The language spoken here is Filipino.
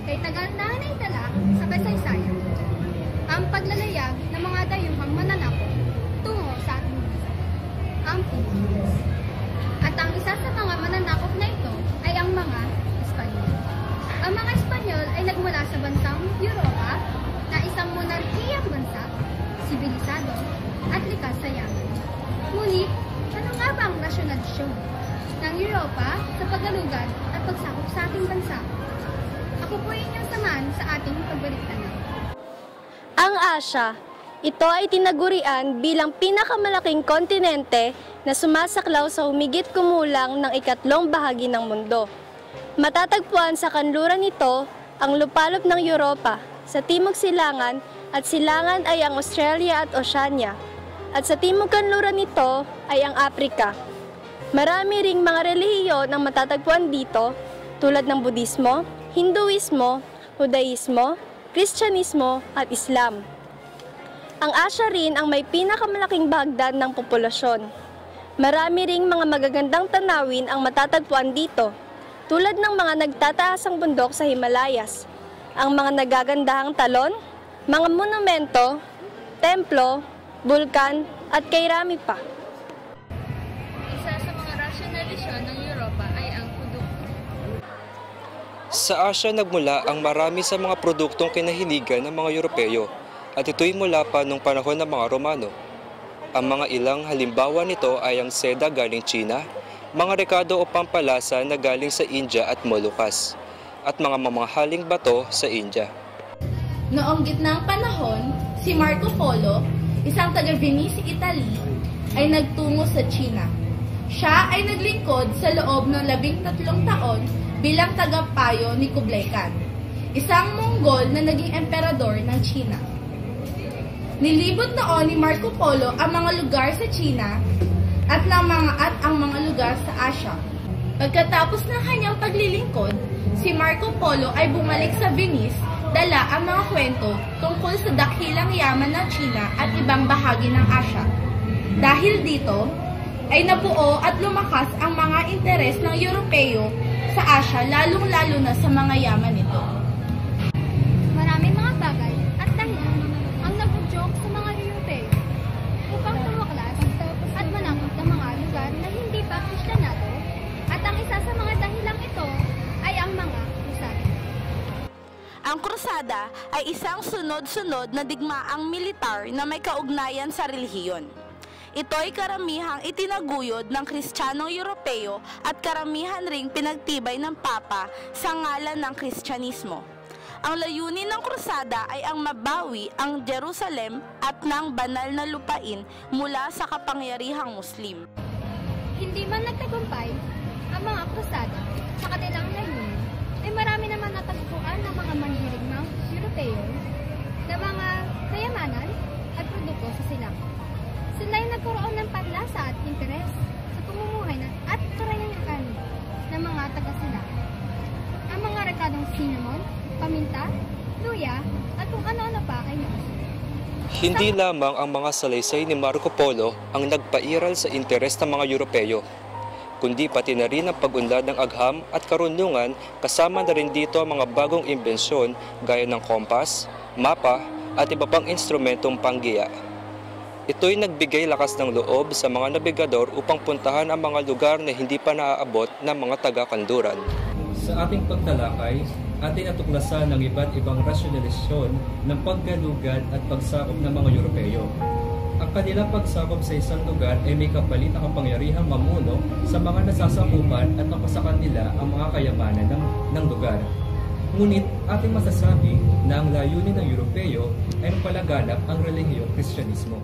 kay tagal na naitala sa kasaysayan ang paglalayag ng mga dayuhang mananakop tungo sa ating bansa, ang Pilipinas. At ang isa sa mga mananakop na ito ay ang mga Espanyol. Ang mga Espanyol ay nagmula sa bansang Europa na isang monarkiyang bansa, sibilisado at likas sa yaman. Ngunit, ano nga ba ang rasyonalisyon ng Europa sa paglalugad at pagsakop sa ating bansa? Ako po inyong samahan sa ating pagbalik-tanaw. Ang Asya, ito ay tinagurian bilang pinakamalaking kontinente na sumasaklaw sa humigit kumulang ng ikatlong bahagi ng mundo. Matatagpuan sa kanluran nito ang lupalop ng Europa, sa timog silangan at silangan ay ang Australia at Oceania, at sa timog kanluran nito ay ang Afrika. Marami ring mga relihiyon ang matatagpuan dito tulad ng Budismo, Hinduismo, Judaismo, Kristyanismo at Islam. Ang Asya rin ang may pinakamalaking bahagdan ng populasyon. Marami ring mga magagandang tanawin ang matatagpuan dito, tulad ng mga nagtataasang bundok sa Himalayas, ang mga nagagandahang talon, mga monumento, templo, bulkan at kairami pa. Isa sa mga rasyonalisyon ng Europa ay ang produkto. Sa Asya nagmula ang marami sa mga produktong kinahiligan ng mga Europeo at ito'y mula pa nung panahon ng mga Romano. Ang mga ilang halimbawa nito ay ang seda galing China, mga rekado o pampalasa na galing sa India at Moluccas, at mga mamahaling bato sa India. Noong gitnang panahon, si Marco Polo, isang taga-Venice, Italy, ay nagtungo sa China. Siya ay naglingkod sa loob ng 13 taon bilang tagapayo ni Kublai Khan, isang Mongol na naging emperador ng China. Nilibot noon ni Marco Polo ang mga lugar sa China at ang mga lugar sa Asya. Pagkatapos ng kanyang paglilingkod, si Marco Polo ay bumalik sa Venice, dala ang mga kwento tungkol sa dakilang yaman ng China at ibang bahagi ng Asya. Dahil dito, ay nabuo at lumakas ang mga interes ng Europeo sa Asya, lalong-lalo na sa mga yaman nito. Maraming mga bagay at dahilan ang nag-joke sa mga Europeo upang tumaklas at manakot ng mga lugar na hindi pa Kristyanado, at ang isa sa mga dahilang ito ay ang mga krusada. Ang krusada ay isang sunod-sunod na digmaang militar na may kaugnayan sa relihiyon. Ito ay karamihang itinaguyod ng Kristiyanong Europeo at karamihan ring pinagtibay ng Papa sa ngalan ng Kristyanismo. Ang layunin ng krusada ay ang mabawi ang Jerusalem at ng banal na lupain mula sa kapangyarihang Muslim. Hindi man nagtagumpay ang mga krusada sa kanilang layunin, ay marami naman natagpuan ng mga mandirigmang Europeo na mga kayamanan at produkto sa silangan. Sila ay nagkaroon ng panlasa at interes sa pamumuhay at karanayan ng mga taga-silangan. Ang mga rekadong cinnamon, paminta, luya, at kung ano-ano pa ay nakasunod. Hindi lamang ang mga salaysay ni Marco Polo ang nagpairal sa interes ng mga Europeo, kundi pati na rin ang pag-unlad ng agham at karunungan, kasama na rin dito ang mga bagong imbensyon gaya ng kompas, mapa at iba pang instrumentong panggiya. Ito'y nagbigay lakas ng loob sa mga nabigador upang puntahan ang mga lugar na hindi pa naaabot ng mga taga-kanluran. Sa ating pagtalakay, ating natuklasan ng iba't ibang rasyonalisyon ng paggalugad at pagsakop ng mga Europeo. Ang kanilang pagsakop sa isang lugar ay may kapalit na kapangyarihang mamuno sa mga nasasakupan at mapasakan nila ang mga kayamanan ng lugar. Ngunit ating masasabi na ang layunin ng Europeo ay mapalaganap ang relihiyong Kristyanismo.